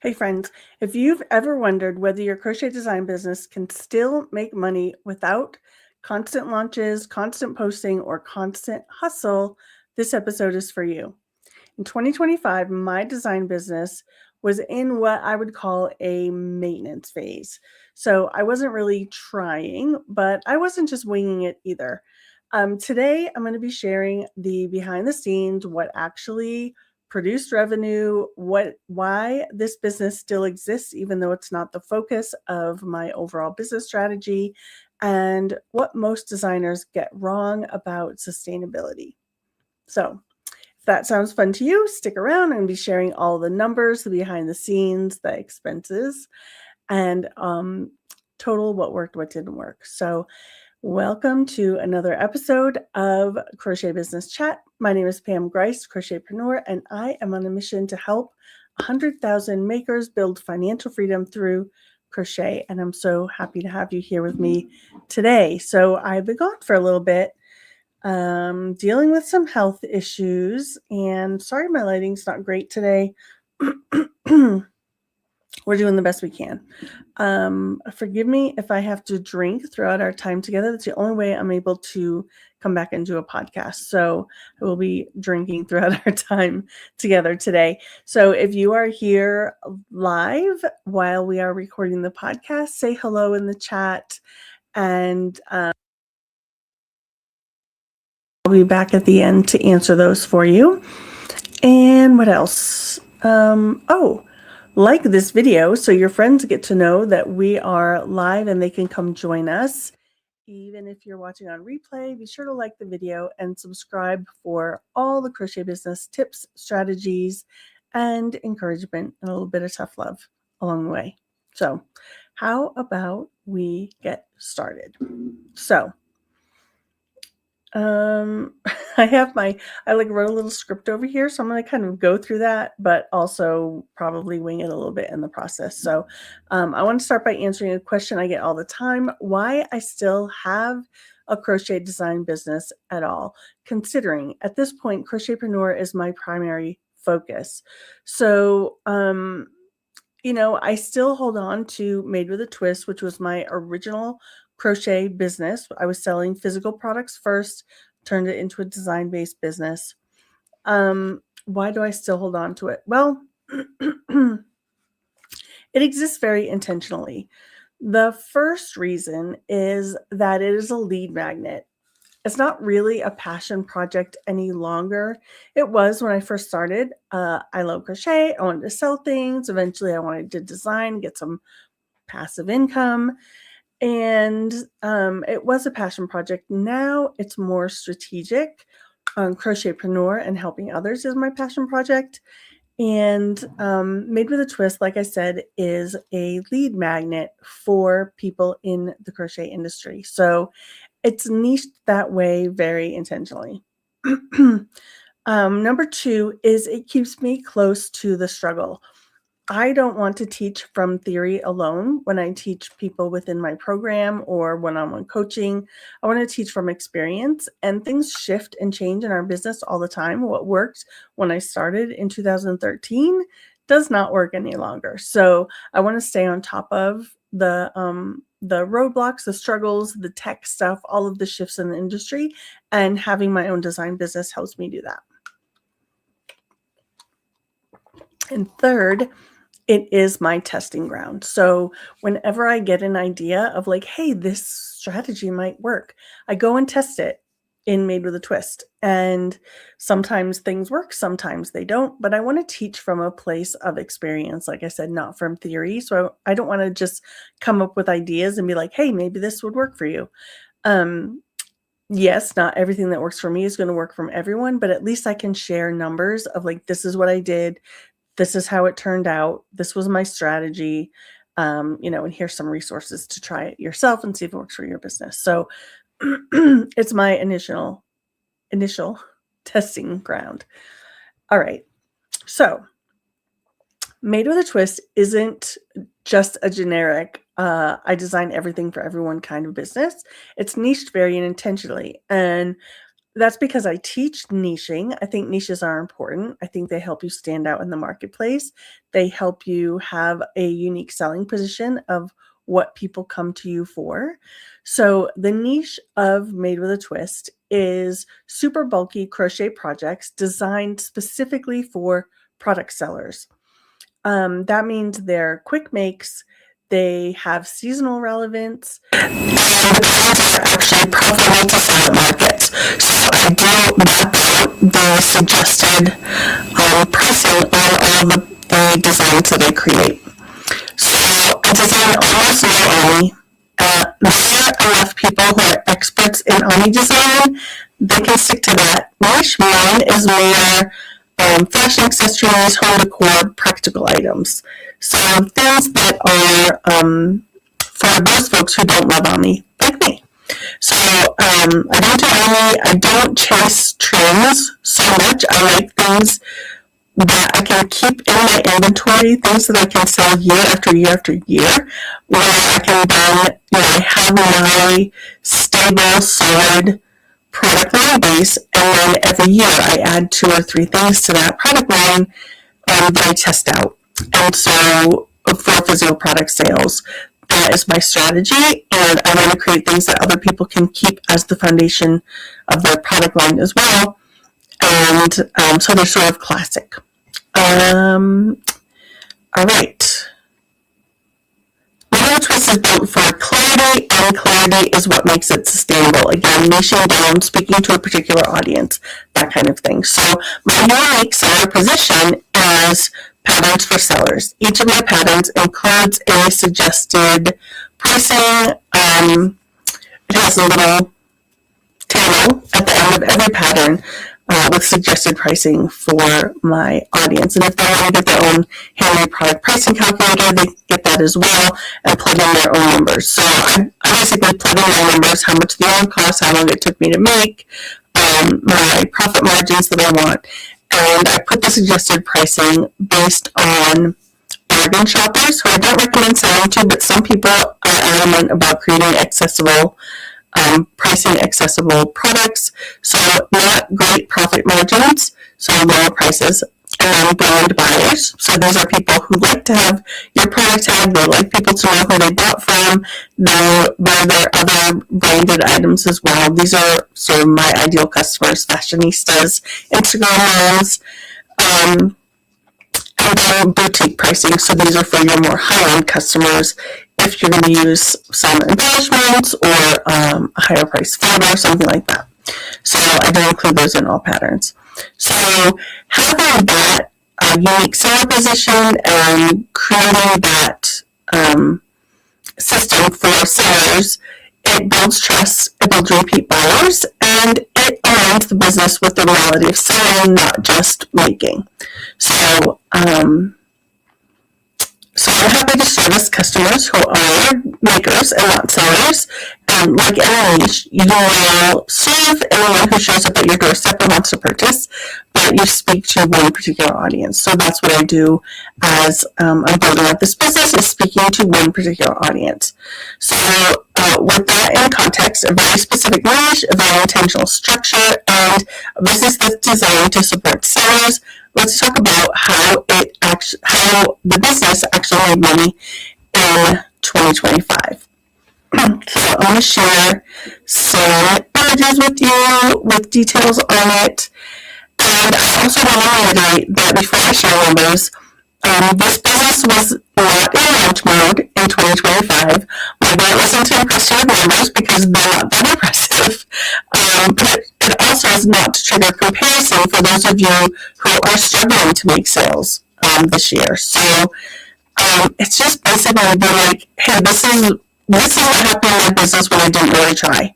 Hey friends, if you've ever wondered whether your crochet design business can still make money without constant launches, constant posting, or constant hustle, this episode is for you. In 2025, my design business was in what I would call a maintenance phase. So I wasn't really trying, but I wasn't just winging it either. Today, I'm going to be sharing the behind the scenes, what actually produced revenue, why this business still exists, even though it's not the focus of my overall business strategy, and what most designers get wrong about sustainability. So, if that sounds fun to you, stick around. I'm going to be sharing all the numbers, the behind the scenes, the expenses, and total what worked, what didn't work. So, welcome to another episode of Crochet Business Chat. My name is Pam Grice, Crochetpreneur, and I am on a mission to help 100,000 makers build financial freedom through crochet. And I'm so happy to have you here with me today. So, I've been gone for a little bit, dealing with some health issues, and sorry my lighting's not great today. We're doing the best we can. Forgive me if I have to drink throughout our time together. That's the only way I'm able to come back and do a podcast. So I will be drinking throughout our time together today. So if you are here live while we are recording the podcast, say hello in the chat, and I'll be back at the end to answer those for you. And what else? Like this video so your friends get to know that we are live and they can come join us. Even if you're watching on replay, be sure to like the video and subscribe for all the crochet business tips, strategies, and encouragement, and a little bit of tough love along the way. So how about we get started? So I wrote a little script over here, so I'm going to kind of go through that, but also probably wing it a little bit in the process. So I want to start by answering a question I get all the time: why I still have a crochet design business at all, considering at this point Crochetpreneur is my primary focus. So I still hold on to Made with a Twist, which was my original crochet business. I was selling physical products first, turned it into a design-based business. Why do I still hold on to it? Well, it exists very intentionally. The first reason is that it is a lead magnet. It's not really a passion project any longer. It was when I first started. I love crochet. I wanted to sell things. Eventually, I wanted to design, get some passive income. And it was a passion project. Now it's more strategic. Crochetpreneur and helping others is my passion project. And Made with a Twist, like I said, is a lead magnet for people in the crochet industry. So it's niched that way very intentionally. Number two is it keeps me close to the struggle. I don't want to teach from theory alone when I teach people within my program or one-on-one coaching. I want to teach from experience, and things shift and change in our business all the time. What worked when I started in 2013 does not work any longer. So I want to stay on top of the roadblocks, the struggles, the tech stuff, all of the shifts in the industry, and having my own design business helps me do that. And third, it is my testing ground. So whenever I get an idea of like, hey, this strategy might work, I go and test it in Made with a Twist. And sometimes things work, sometimes they don't, but I want to teach from a place of experience, like I said, not from theory. So I don't want to just come up with ideas and be like, hey, maybe this would work for you. Yes, not everything that works for me is going to work from everyone, but at least I can share numbers of like, this is what I did. This is how it turned out. This was my strategy, and here's some resources to try it yourself and see if it works for your business. So it's my initial testing ground. All right. So Made with a Twist isn't just a generic, I design everything for everyone kind of business. It's niched very intentionally. And That's because I teach niching. I think niches are important. I think they help you stand out in the marketplace. They help you have a unique selling position of what people come to you for. So the niche of Made with a Twist is super bulky crochet projects designed specifically for product sellers. That means they're quick makes, they have seasonal relevance, and they're actually profitable to sell at markets. So I do map out the suggested pricing on all the designs that I create. So I design almost no Ami. There are enough people who are experts in Ami design. They can stick to that niche. Mine is more fashion accessories, home decor, practical items. So things that are for those folks who don't love Ami, like me. So I don't do Ami. I don't chase trends so much. I like things that I can keep in my inventory, things that I can sell year after year after year, where I can then, I have my stable, solid product line base, and then every year I add 2 or 3 things to that product line that I test out. And so for physical product sales, that is my strategy, and I want to create things that other people can keep as the foundation of their product line as well. And so they're sort of classic. All right. Made with a Twist is built for clarity, and clarity is what makes it sustainable. Again, niching down, speaking to a particular audience, that kind of thing. So my unique seller position is patterns for sellers. Each of my patterns includes a suggested pricing. It has a little table at the end of every pattern with suggested pricing for my audience. And if they want to get their own handmade product pricing calculator, they get that as well and plug in their own numbers. So I basically plug in my numbers, how much the yarn costs, how long it took me to make, my profit margins that I want. And I put the suggested pricing based on bargain shoppers who I don't recommend selling to, but some people are adamant about creating accessible pricing accessible products, so not great profit margins, so lower prices, and brand buyers. So those are people who like to have your product tag, they like people to know who they bought from, they buy their other branded items as well. These are sort of my ideal customers, fashionistas, Instagram moms, and then boutique pricing. So these are for your more high-end customers if you're going to use some embellishments or a higher price photo or something like that. So I do include those in all patterns. So having that unique seller position and creating that system for sellers, it builds trust, it builds repeat buyers, and it aligns the business with the reality of selling, not just making. So I'm happy to service customers who are makers and not sellers. And like any niche, you will serve anyone who shows up at your doorstep and wants to purchase, but you speak to one particular audience. So that's what I do as I'm building up this business, is speaking to one particular audience. So with that in context, a very specific niche, a very intentional structure, and a business that's designed to support sellers, let's talk about how the business actually made money in 2025. So I'm going to share some images with you with details on it. And I also want to reiterate that before I share numbers, this business was not in launch mode in 2025. My goal wasn't to impress you with numbers because they're not that impressive. But it also is not to trigger comparison for those of you who are struggling to make sales this year. So it's just basically be like, hey, this is what happened in my business when I didn't really try,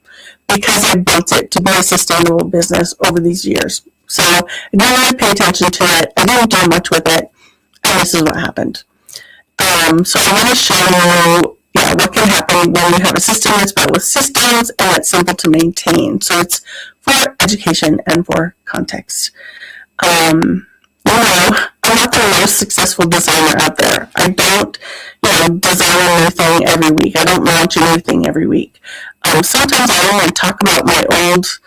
because I built it to be a sustainable business over these years. So I didn't really pay attention to it. I didn't do much with it. And this is what happened. So I want to show you what can happen when you have a system that's built with systems and it's simple to maintain. So it's for education and for context. I'm not the most successful designer out there. I don't, design a new thing every week. I don't launch a new thing every week. Sometimes I only talk about my old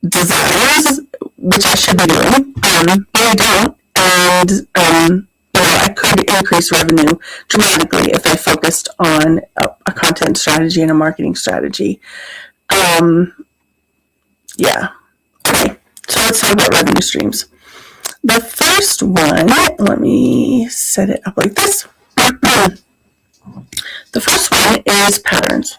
designs, which I should be doing, but I don't. And I could increase revenue dramatically if I focused on a content strategy and a marketing strategy. Yeah. Okay. So let's talk about revenue streams. The first one, let me set it up like this. The first one is patterns.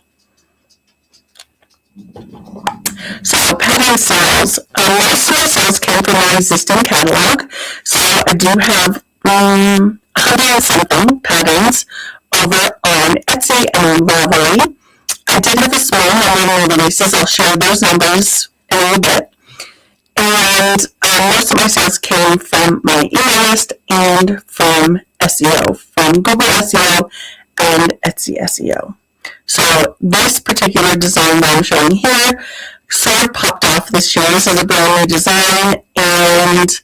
So pattern sales. Most of my sales came from my existing catalog. So I do have 100 and something patterns over on Etsy and Ravelry. I did have a small number of releases. I'll share those numbers in a little bit. And most of my sales came from my email list and from SEO, from Google SEO and Etsy SEO. So this particular design that I'm showing here sort of popped off this year. This is a brand new design, and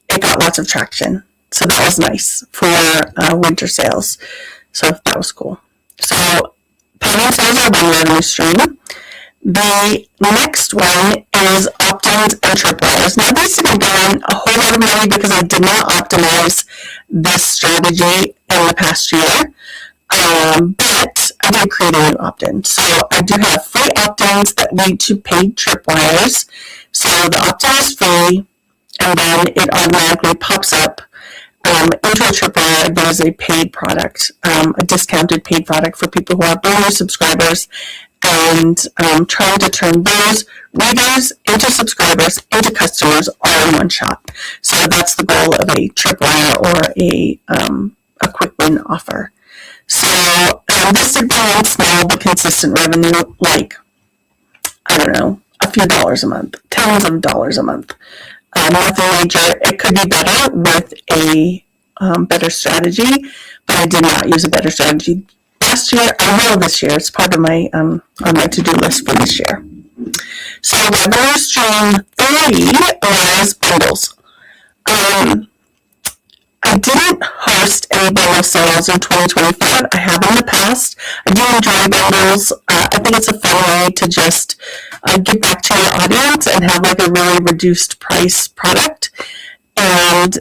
it got lots of traction. So that was nice for winter sales. So that was cool. So pattern sales are one revenue stream. The next one is opt-ins and tripwires. Now this didn't gain a whole lot of money because I did not optimize this strategy in the past year. But I did create a new opt-in. So I do have free opt-ins that lead to paid tripwires. So the opt-in is free, and then it automatically pops up into a tripwire. There's a paid product, a discounted paid product for people who are brand new subscribers, and trying to turn those readers into subscribers, into customers, all in one shot. So that's the goal of a tripwire or a quick win offer. So this did bring in small but consistent revenue, like, I don't know, a few dollars a month, tens of dollars a month. Nothing major. It could be better with a better strategy, but I did not use a better strategy last year. I will this year. It's part of my on my to-do list for this year. So revenue stream 3 was bundles. I didn't host any bundle sales in 2025. I have in the past. I do enjoy bundles. I think it's a fun way to just give back to your audience and have like a really reduced price product, and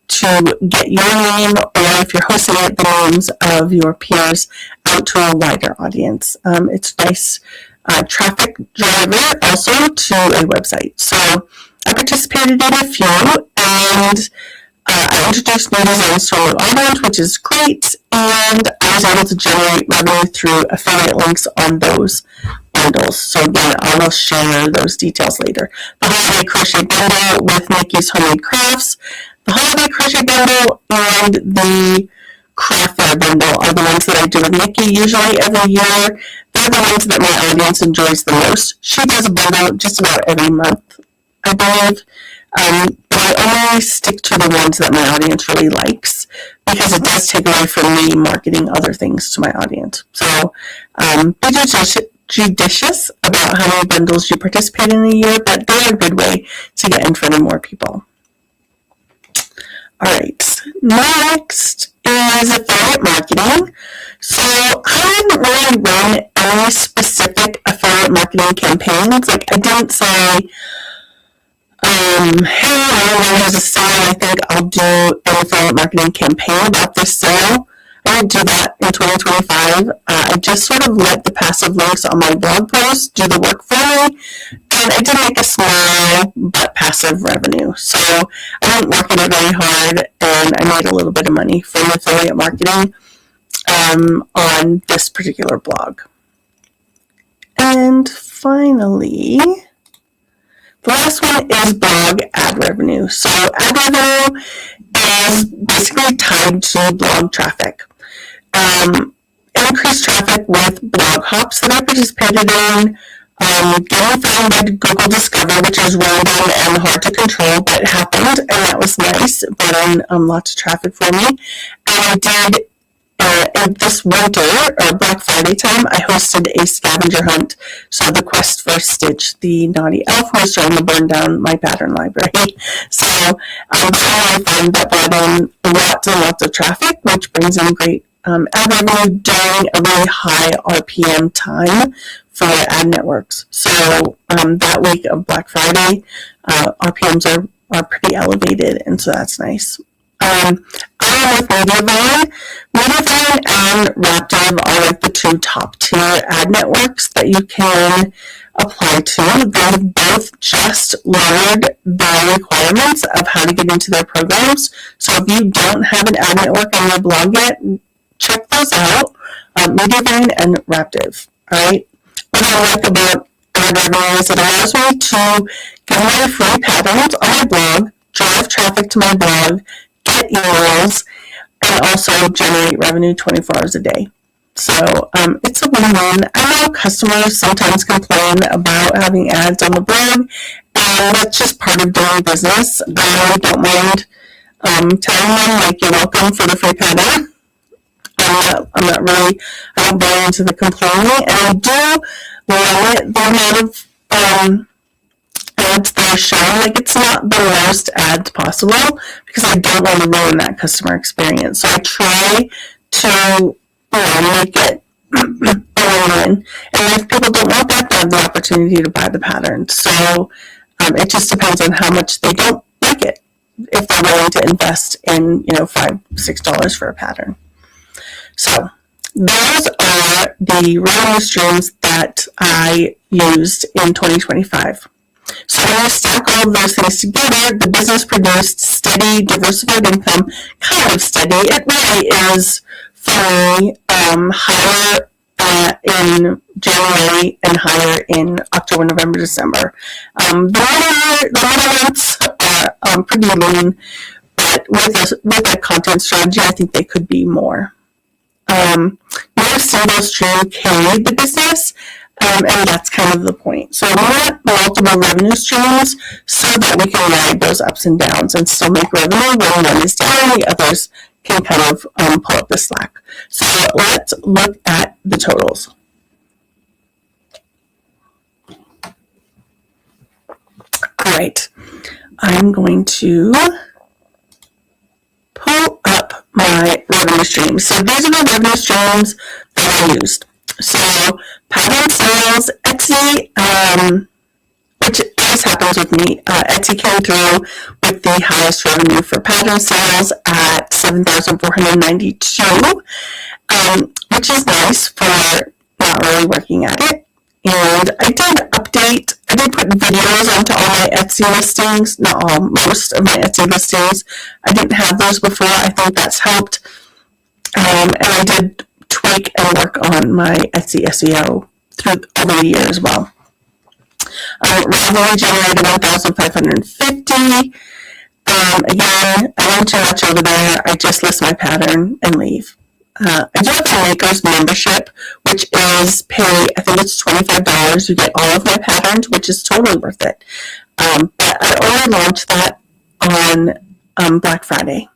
to get your name, or if you're hosting it, the names of your peers out to a wider audience. It's a nice traffic driver also to a website. So I participated in a few, and I introduced new designs to a new audience, which is great, and I was able to generate revenue through affiliate links on those bundles. So again, I will share those details later. The Holiday Crochet Bundle with Nikki's Homemade Crafts, the Holiday Crochet Bundle, and the Craft Fair Bundle are the ones that I do with Nikki usually every year. They're the ones that my audience enjoys the most. She does a bundle just about every month, I believe. But I only stick to the ones that my audience really likes, because it does take away from me marketing other things to my audience. So be judicious about how many bundles you participate in a year, but they're a good way to get in front of more people. All right, next is affiliate marketing. So I didn't really run any specific affiliate marketing campaigns. Like, I didn't say, hey, everyone has a sale, I think I'll do an affiliate marketing campaign about this sale. I didn't do that in 2025. I just sort of let the passive links on my blog post do the work for me, and I did make a small but passive revenue. So I didn't market it very hard, and I made a little bit of money from affiliate marketing on this particular blog. And finally, the last one is blog ad revenue. So ad revenue is basically tied to blog traffic. Increased traffic with blog hops that I participated in, getting found by Google Discover, which is random and hard to control, but it happened, and that was nice. It brought in lots of traffic for me. And I did, this winter, or Black Friday time, I hosted a scavenger hunt. So the quest for Stitch, the naughty elf who was trying to burn down my pattern library. So that was fun. That brought in lots and lots of traffic, which brings in great ad revenue during a really high RPM time for ad networks. So that week of Black Friday, RPMs are pretty elevated, and so that's nice. I am with Mediavine. Mediavine and Raptive are like the two top tier ad networks that you can apply to. They've both just lowered the requirements of how to get into their programs. So if you don't have an ad network on your blog yet, check those out. Mediavine and Raptive. All right. What I like about ad revenue is it allows me to give my free patterns on my blog, drive traffic to my blog, get emails, and also generate revenue 24 hours a day. So it's a win-win. I know customers sometimes complain about having ads on the blog, and that's just part of doing business. I don't mind telling them, like, you're welcome for the free pattern. I don't buy into the complaining, and I do limit the amount of ads that are shown. Like, it's not the most ads possible because I don't want to ruin that customer experience. So I try to make it a win-win. And if people don't want that, they have the opportunity to buy the pattern. So it just depends on how much they don't like it. If they're willing to invest in, $5, $6 for a pattern. So those are the revenue streams that I used in 2025. So when you stack all of those things together, the business produced steady, diversified income, kind of steady. It really is for me higher in January and higher in October, November, December. The other months are pretty lean, but with a content strategy, I think they could be more. No single stream carried the business, and that's kind of the point. So we want multiple revenue streams so that we can ride those ups and downs and still make revenue when one is down, the others can kind of pull up the slack. So let's look at the totals. All right, I'm going to pull up my revenue streams. So these are the revenue streams that I used. So pattern sales, Etsy, which always happens with me. Etsy came through with the highest revenue for pattern sales at $7,492, which is nice for not really working at it. And I did put videos onto all my Etsy listings, not all, most of my Etsy listings. I didn't have those before. I think that's helped. And I did tweak and work on my Etsy SEO over the year as well. Revenue generated $1,550. Again, I don't too much over there. I just list my pattern and leave. I do have a Maker's membership, which is I think it's $25. You get all of my patterns, which is totally worth it. But I only launched that on Black Friday.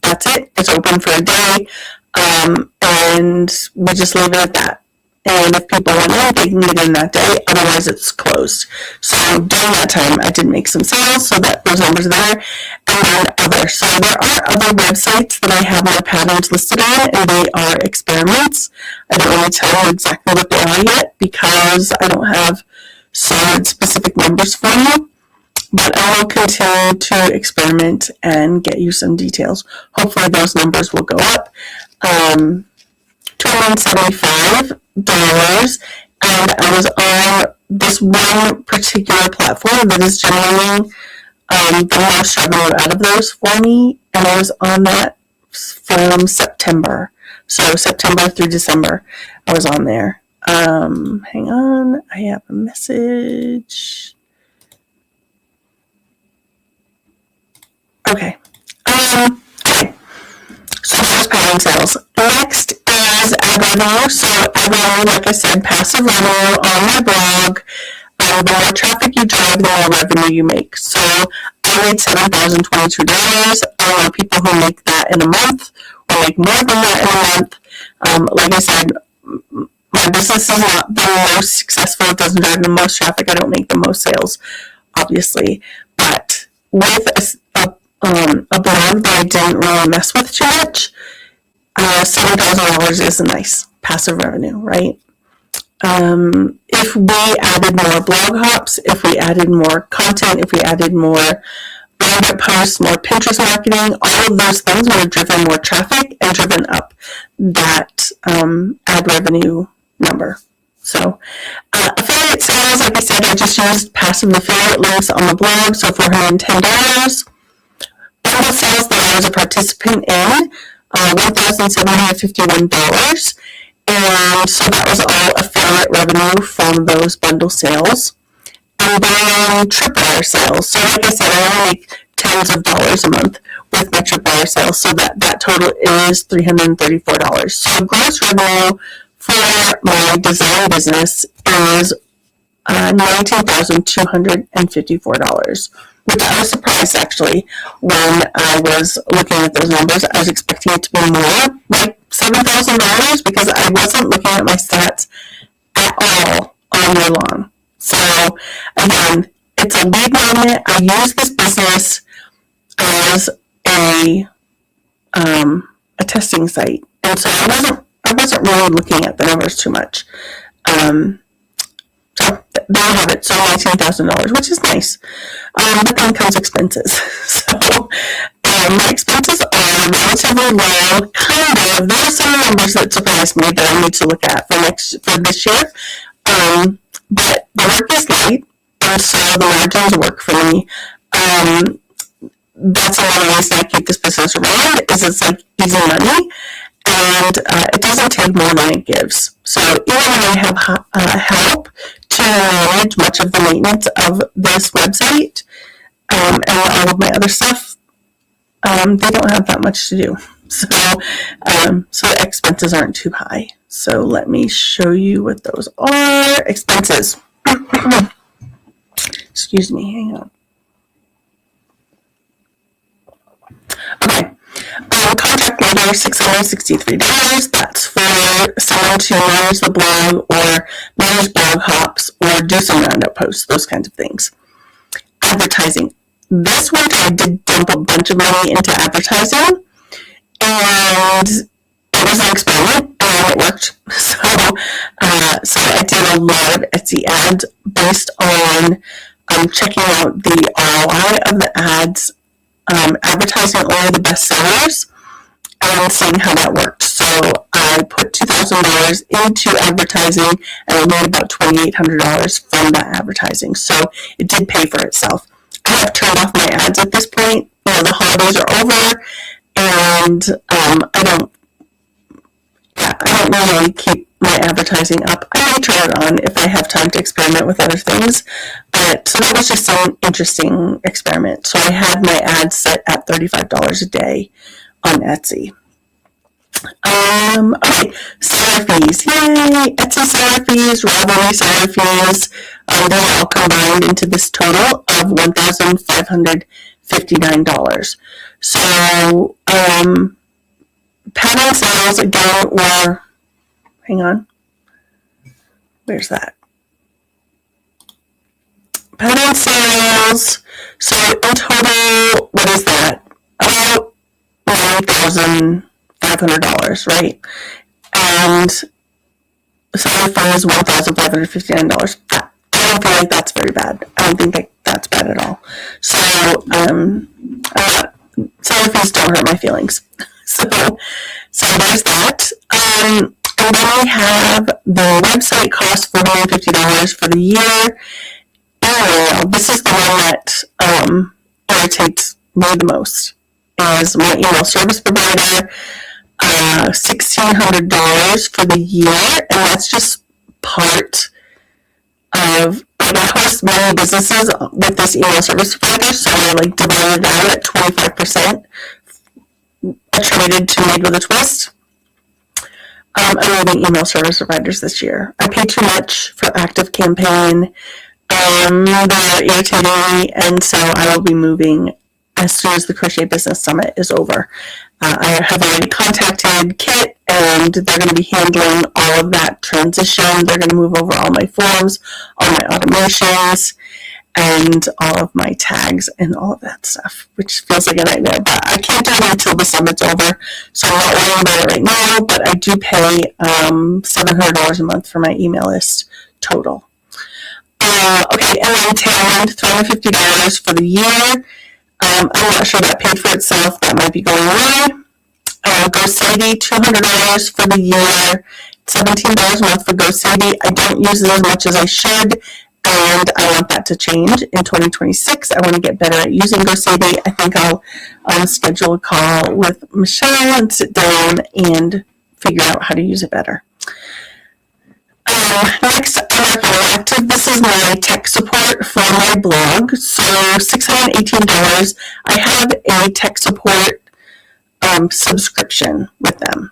That's it. It's open for a day, and we just leave it at that. And if people want in, they can get in that day. Otherwise, it's closed. So during that time, I did make some sales, so that those numbers are there. And then others. So there are other websites that I have my patterns listed on, and they are experiments. I don't really tell you exactly what they are yet because I don't have solid specific numbers for you. But I will continue to experiment and get you some details. Hopefully, those numbers will go up. $275, and I was on this one particular platform that is generating the most revenue out of those for me, and I was on that from September. So September through December, I was on there. Hang on, I have a message. Okay. Okay. So that's pattern sales. Next is ad revenue. So ad revenue, like I said, passive revenue on my blog. The more traffic you drive, the more revenue you make. So I made $7,022. I know people who make that in a month or make more than that in a month. Like I said, my business is not the most successful. It doesn't drive the most traffic. I don't make the most sales, obviously. But with a blog that I didn't really mess with too much, $7,000 is a nice passive revenue, right? If we added more blog hops, if we added more content, if we added more blog posts, more Pinterest marketing, all of those things would have driven more traffic and driven up that ad revenue number. So affiliate sales, like I said, I just used passive affiliate links on the blog, so $410. Bundle sales that I was a participant in, $1,751. And so that was all affiliate revenue from those bundle sales. And then tripwire sales. So like I said, I only make tens of dollars a month with my tripwire sales. So that total is $334. So gross revenue for my design business is $19,254, which I was surprised actually when I was looking at those numbers. I was expecting it to be more, like $7,000, because I wasn't looking at my stats at all all year long. So again, it's a lead magnet. I use this business as a testing site, and so I wasn't really looking at the numbers too much. So there you have it. So $19,000, which is nice. But then comes expenses. So my expenses are relatively low. Kind of. There are some numbers that surprised me that I need to look at for this year. But the work is light, and so the margins work for me. That's another reason I keep this business around, is it's like easy money. And it doesn't take more than it gives. So even when I have help to manage much of the maintenance of this website and all of my other stuff, they don't have that much to do. So the expenses aren't too high. So let me show you what those are. Expenses. Excuse me, hang on. Okay. Contract labor, $663. That's for someone to manage the blog or manage blog hops or do some roundup posts, those kinds of things. Advertising. This week I did dump a bunch of money into advertising, and it was an experiment, and it worked. So I did a lot of Etsy ads based on checking out the ROI of the ads, advertising only the best sellers, and seeing how that worked. So I put $2,000 into advertising, and I made about $2,800 from that advertising. So it did pay for itself. I have turned off my ads at this point. The holidays are over, and I don't really keep my advertising up. I may turn it on if I have time to experiment with other things. So that was just an interesting experiment. So I had my ads set at $35 a day on Etsy. Okay, seller fees. Yay! Etsy seller fees, Ravelry seller fees, they're all combined into this total of $1,559. So, pattern sales again were, hang on, where's that? Pattern sales, so in total, what is that? About $9,500, right? And selling fund is $1,559. I don't feel like that's very bad. I don't think that's bad at all. So, seller fees don't hurt my feelings. So there's that. And then we have the website cost for $150 for the year. This is the one that irritates me the most, is my email service provider, $1,600 for the year, and that's just part of, I host many businesses with this email service provider, so I divided it out at 25%, attributed to Made with a Twist. I'm moving email service providers this year. I pay too much for ActiveCampaign. They're irritating me, and so I will be moving as soon as the Crochet Business Summit is over. I have already contacted Kit, and they're going to be handling all of that transition. They're going to move over all my forms, all my automations, and all of my tags and all of that stuff, which feels like a nightmare, but I can't do it until the summit's over. So I'm not worrying about it right now, but I do pay $700 a month for my email list total. Okay, and then Talent, $350 for the year. I'm not sure that paid for itself. That might be going away. GoCity, $200 for the year. $17 a month for GoCity. I don't use it as much as I should, and I want that to change in 2026. I want to get better at using GoCity. I think I'll schedule a call with Michelle and sit down and figure out how to use it better. Next, Active. This is my tech support for my blog. So $618. I have a tech support subscription with them.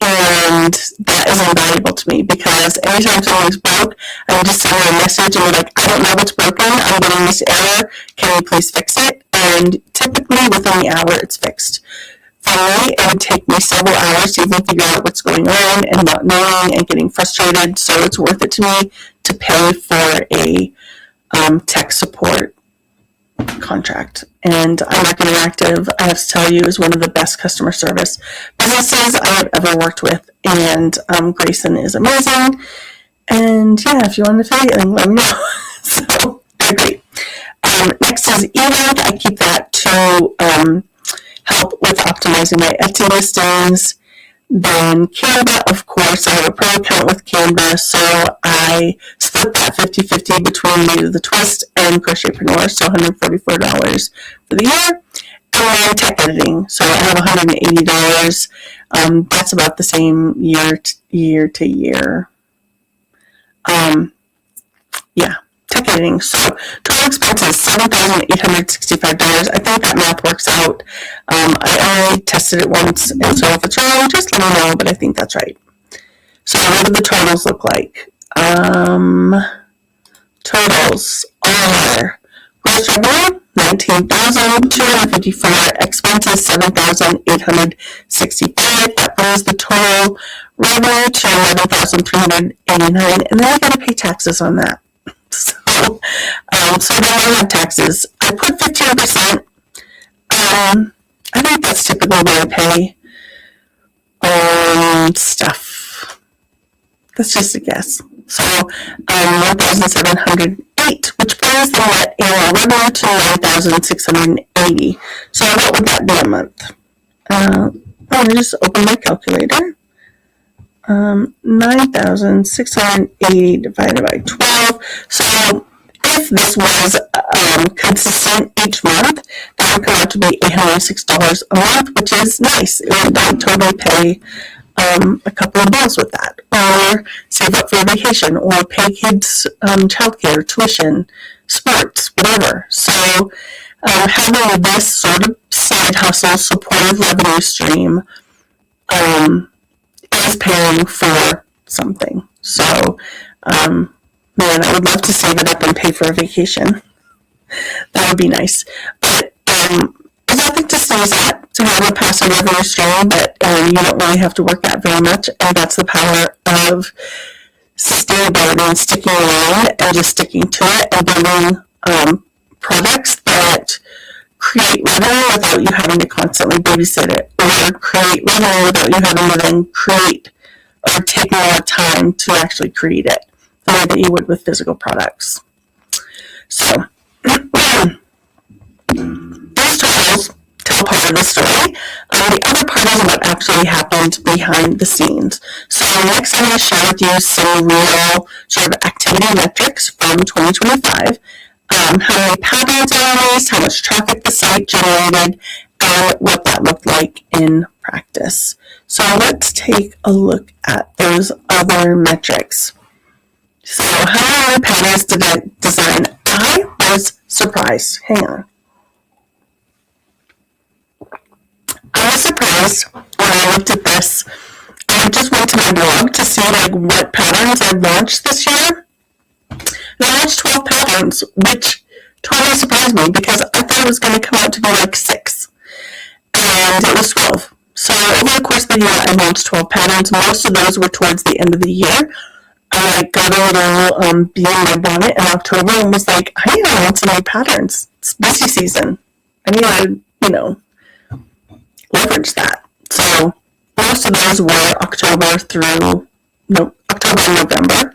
And that is invaluable to me because anytime something's broke, I can just send them a message and be like, I don't know what's broken. I'm getting this error. Can you please fix it? And typically within the hour, it's fixed. For me, it would take me several hours to even figure out what's going on and not knowing and getting frustrated. So it's worth it to me to pay for a tech support contract. And iMark Interactive, I have to tell you, is one of the best customer service businesses I have ever worked with. And Grayson is amazing. And yeah, if you want an affiliate link, let me know. So they're great. Next is eLink. I keep that to help with optimizing my Etsy listings. Then Canva, of course, I have a pro account with Canva, so I split that 50-50 between Made of the Twist and Crochetpreneur, so $144 for the year. And then tech editing, so I have $180. That's about the same year to year. Yeah. Tech editing. So total expenses $7,865. I think that math works out. I only tested it once, and so if it's wrong, just let me know. But I think that's right. So what do the totals look like? Totals are gross revenue $19,254, expenses $7,865. That brings the total revenue to $11,389, and then I got to pay taxes on that. So I don't have taxes. I put 15%. I think that's typically what I pay on stuff. That's just a guess. So 1,708, which brings the net annual revenue to 9,680. So what would that be a month? Let me just open my calculator. 9,680 divided by 12. So if this was consistent each month, that would come out to be $806 a month, which is nice. It would totally pay a couple of bills with that, or save up for a vacation, or pay kids childcare, tuition, sports, whatever. So having this sort of side hustle, supportive revenue stream is paying for something. So, man, I would love to save it up and pay for a vacation. That would be nice. But there's nothing to sneeze at to have a passive revenue stream that you don't really have to work at very much. And that's the power of sustainability and sticking around and just sticking to it and building products that create revenue without you having to constantly babysit it, or create revenue without you having to then create or take more time to actually create it the way that you would with physical products. So these tools tell part of the story. The other part is what actually happened behind the scenes. So next I'm going to share with you some real sort of activity metrics from 2025. How many patterns are released, how much traffic the site generated, and what that looked like in practice. So let's take a look at those other metrics. So how many patterns did I design? I was surprised. Hang on. I was surprised when I looked at this. I just went to my blog to see what patterns I launched this year. And I launched 12 patterns, which totally surprised me because I thought it was going to come out to be 6. And it was 12. So over the course of the year, I launched 12 patterns. Most of those were towards the end of the year. I got a little bee in my bonnet in October and was like, I need to launch some new patterns. It's busy season. I need to, live leverage that. So most of those were October and November,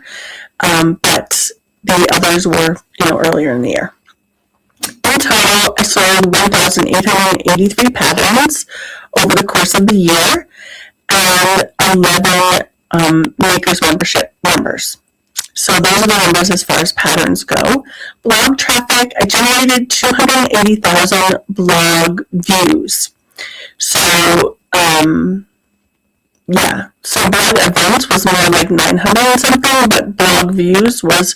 but the others were, earlier in the year. In total, I sold 1,883 patterns over the course of the year, and 11 Makers membership members. So those are the numbers as far as patterns go. Blog traffic, I generated 280,000 blog views. So, so blog events was more like 900 and something, but blog views was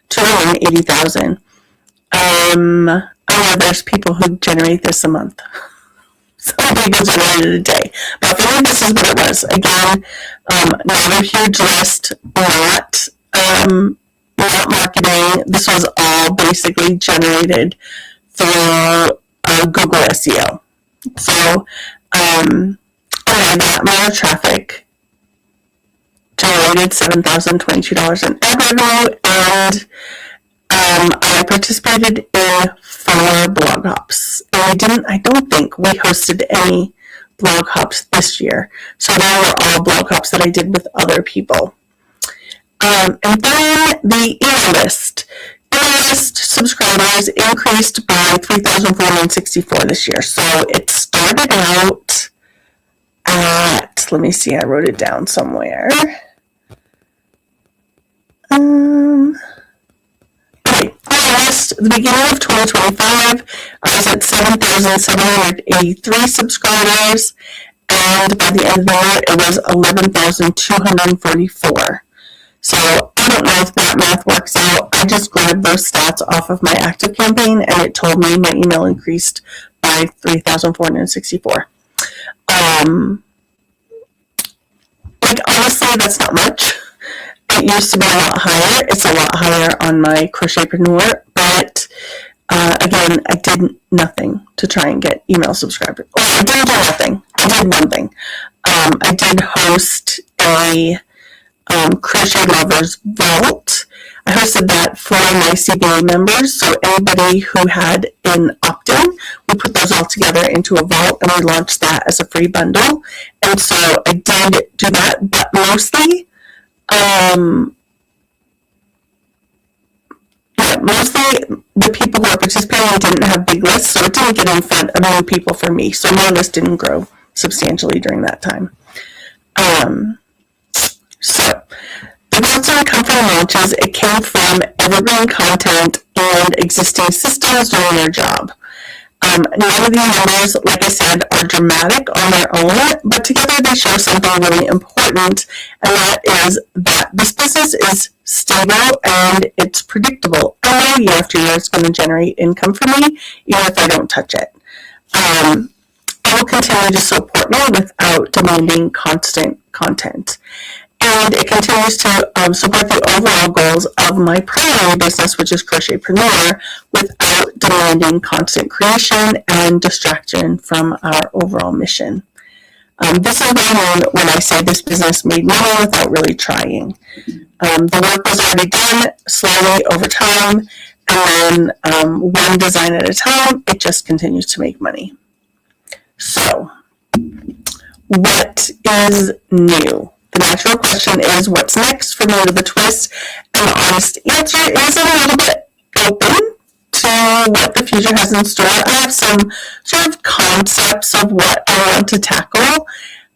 280,000. I know there's people who generate this a month. Some people generate it a day. But for me, this is what it was. Again, not a huge list, not marketing. This was all basically generated through Google SEO. So, that amount of traffic generated $7,022 in ad revenue, and I participated in 4 blog hops. And I don't think we hosted any blog hops this year. So they were all blog hops that I did with other people. And then the email list. Email list subscribers increased by 3,464 this year. So it started out at, let me see, I wrote it down somewhere. At the beginning of 2025, I was at 7,783 subscribers, and by the end of the year, it was 11,244. So I don't know if that math works out. I just grabbed those stats off of my active campaign, and it told me my email increased by 3,464. Honestly, that's not much. It used to be a lot higher. It's a lot higher on my Crochetpreneur, but again, I did nothing to try and get email subscribers. I didn't do nothing. I did one thing. I did host a Crochet Lovers Vault. I hosted that for my CBA members, so anybody who had an opt-in, we put those all together into a vault, and we launched that as a free bundle. And so I did do that, but mostly the people who are participating didn't have big lists, so it didn't get in front of many people for me. So my list didn't grow substantially during that time. So the growth didn't come from launches. It came from evergreen content and existing systems doing their job. None of these numbers, like I said, are dramatic on their own, but together they show something really important, and that is that this business is stable and it's predictable. I know year after year it's going to generate income for me, even if I don't touch it. It will continue to support me without demanding constant content. And it continues to support the overall goals of my primary business, which is Crochetpreneur, without demanding constant creation and distraction from our overall mission. This is what I mean when I say this business made money without really trying. The work was already done slowly over time, and then one design at a time, it just continues to make money. So, what is new? The natural question is, what's next for me with a twist? And the honest answer is a little bit open to what the future has in store. I have some sort of concepts of what I want to tackle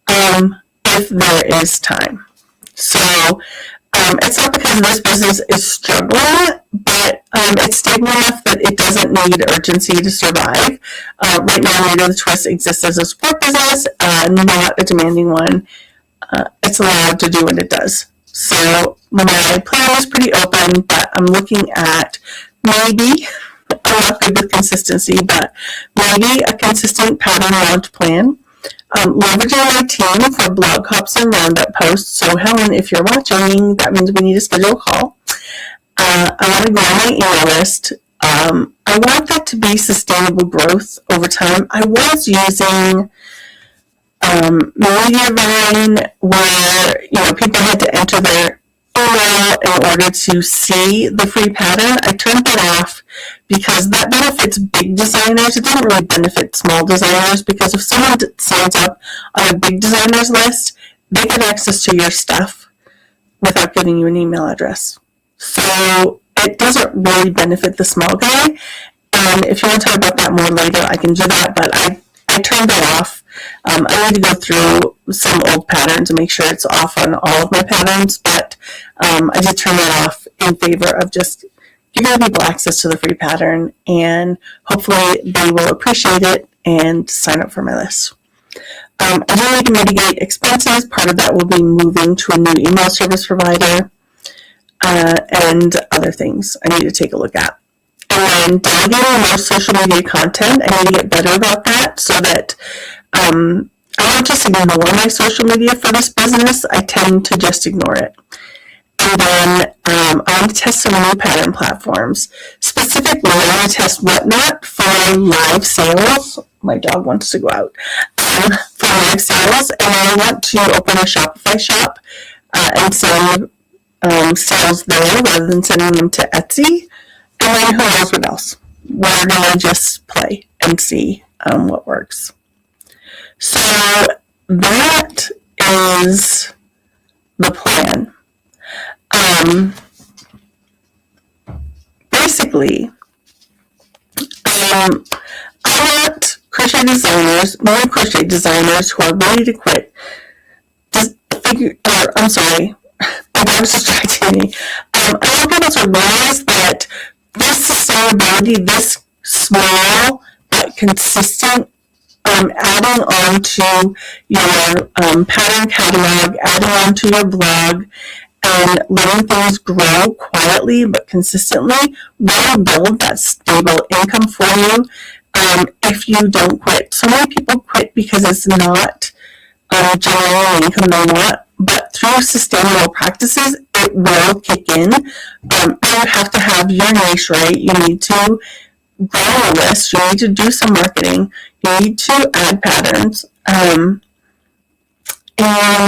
if there is time. So it's not because this business is struggling, but it's stable enough that it doesn't need urgency to survive. Right now, Made with a Twist exists as a support business, not a demanding one. It's allowed to do what it does. So my plan is pretty open, but I'm looking at maybe, I'm not good with consistency, but maybe a consistent pattern launch plan. Leveraging my team for blog hops and roundup posts. So Helen, if you're watching, that means we need to schedule a call. I want to grow my email list. I want that to be sustainable growth over time. I was using Mediavine, where people had to enter their email email in order to see the free pattern. I turned that off because that benefits big designers. It doesn't really benefit small designers, because if someone signs up on a big designers list, they get access to your stuff without giving you an email address. So it doesn't really benefit the small guy. And if you want to talk about that more later, I can do that, but I turned that off. I need to go through some old patterns and make sure it's off on all of my patterns, but I did turn that off in favor of just giving people access to the free pattern, and hopefully they will appreciate it and sign up for my list. I do need to mitigate expenses. Part of that will be moving to a new email service provider, and other things I need to take a look at. And then delegating more social media content, I need to get better about that, so that I don't just ignore my social media for this business. I tend to just ignore it. And then I want to test some new pattern platforms. Specifically, I want to test Whatnot for live sales. My dog wants to go out. For live sales, and I want to open a Shopify shop and sell sales there rather than sending them to Etsy. And then who knows what else. We're going to just play and see what works. So that is the plan. Basically, I want crochet designers, more crochet designers who are ready to quit. I'm sorry, my dog's distracting me. I want people to realize that this sustainability, this small but consistent adding on to your pattern catalog, adding on to your blog, and letting things grow quietly but consistently will build that stable income for you if you don't quit. So many people quit because it's not generating income they want, but through sustainable practices, it will kick in. You have to have your niche right. You need to grow a list. You need to do some marketing. You need to add patterns. And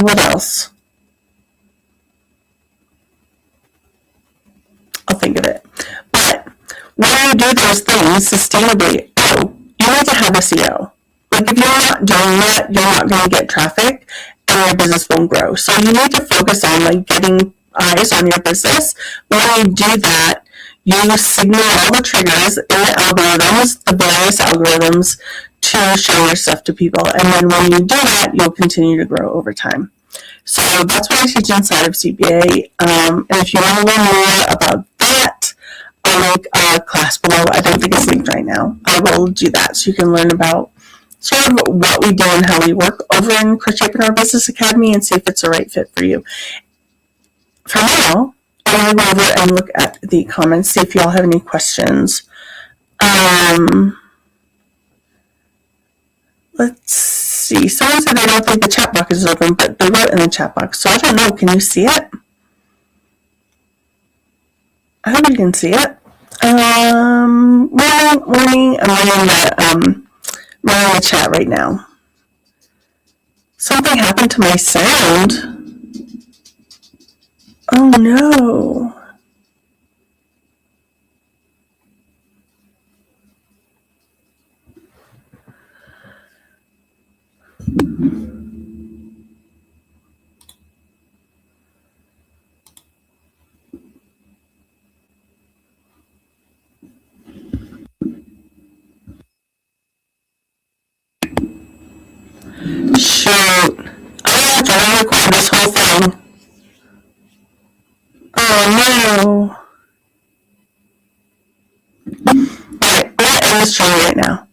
what else? I'll think of it. But when you do those things sustainably, you need to have SEO. Like if you're not doing that, you're not going to get traffic and your business won't grow. So you need to focus on like getting eyes on your business. When you do that, you signal all the triggers in the algorithms, the various algorithms, to show your stuff to people. And then when you do that, you'll continue to grow over time. So that's what I teach inside of CBA. And if you want to learn more about that, I'll link a class below. I don't think it's linked right now. I will do that so you can learn about sort of what we do and how we work over in Crochetpreneur Business Academy and see if it's the right fit for you. For now, I'm going to go over and look at the comments, see if y'all have any questions. Let's see. Someone said they don't think the chat box is open, but they wrote in the chat box. So I don't know. Can you see it? I hope you can see it. Morning. I'm running the chat right now. Something happened to my sound. Oh no. Shoot. I have to record this whole thing. Oh no. Alright, I'm going to end this stream right now.